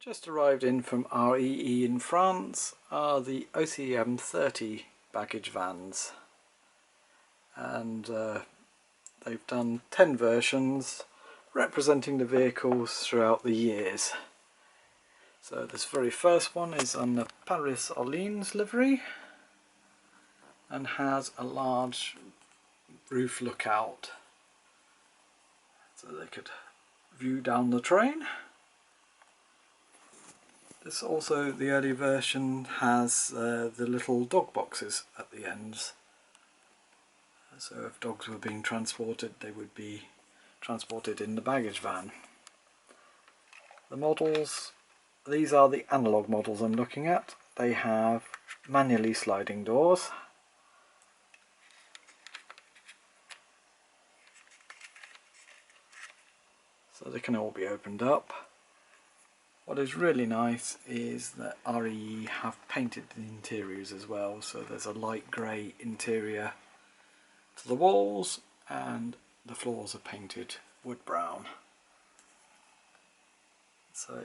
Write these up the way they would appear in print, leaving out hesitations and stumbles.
Just arrived in from REE in France are the OCM30 baggage vans, and they've done 10 versions representing the vehicles throughout the years. So this very first one is on the Paris Orleans livery and has a large roof lookout so they could view down the train. This also, the early version, has the little dog boxes at the ends. So if dogs were being transported, they would be transported in the baggage van. The models, these are the analogue models I'm looking at. They have manually sliding doors. So they can all be opened up. What is really nice is that REE have painted the interiors as well, so there's a light grey interior to the walls and the floors are painted wood brown. So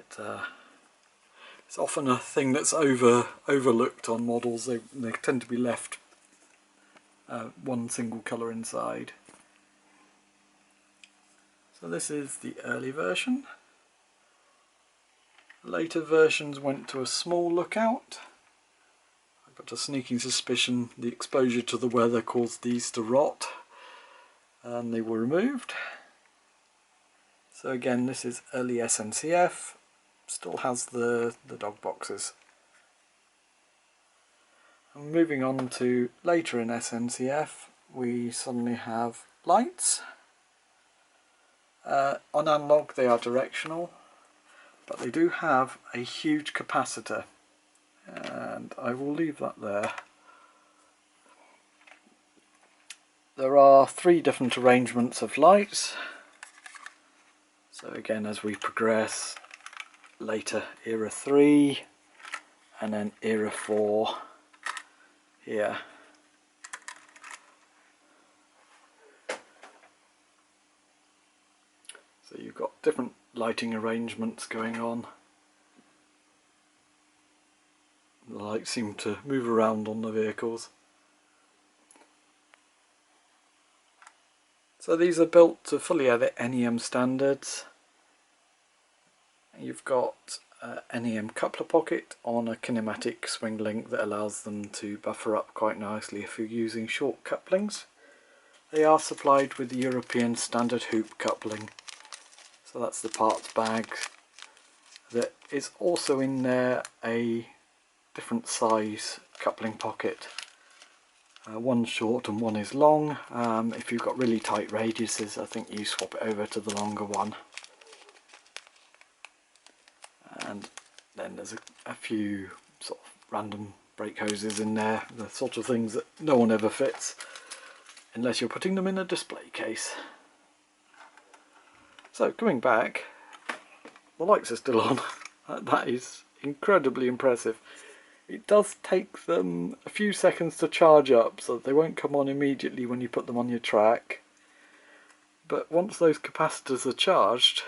it's often a thing that's overlooked on models. They tend to be left one single colour inside. So this is the early version. Later versions went to a small lookout. I've got a sneaking suspicion the exposure to the weather caused these to rot and they were removed. So again, this is early SNCF, still has the dog boxes. And moving on to later in SNCF, we suddenly have lights. On analogue they are directional, but they do have a huge capacitor, and I will leave that there. There are 3 different arrangements of lights. So again, as we progress, later era 3 and then era 4 here. So you've got different lighting arrangements going on. The lights seem to move around on the vehicles. So these are built to fully NEM standards. You've got NEM coupler pocket on a kinematic swing link that allows them to buffer up quite nicely if you're using short couplings. They are supplied with the European standard hoop coupling. So that's the parts bag. There is also in there a different size coupling pocket. One's short and one is long. If you've got really tight radiuses, I think you swap it over to the longer one. And then there's a few sort of random brake hoses in there, the sort of things that no one ever fits unless you're putting them in a display case. So coming back, the lights are still on. That is incredibly impressive. It does take them a few seconds to charge up, so they won't come on immediately when you put them on your track. But once those capacitors are charged,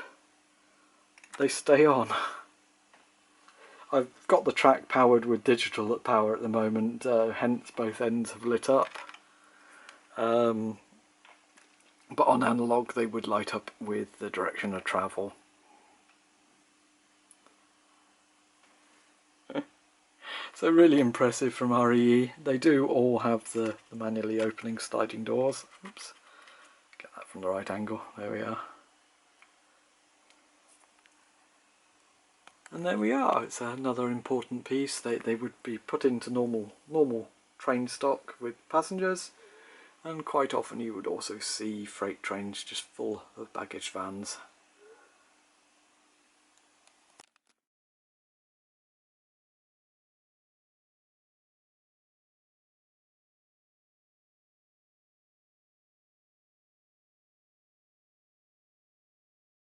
they stay on. I've got the track powered with digital power at the moment, hence both ends have lit up. But on analogue they would light up with the direction of travel. So really impressive from REE. They do all have the manually opening sliding doors. Oops, get that from the right angle, there we are. And there we are, it's another important piece. They would be put into normal train stock with passengers, and quite often you would also see freight trains just full of baggage vans.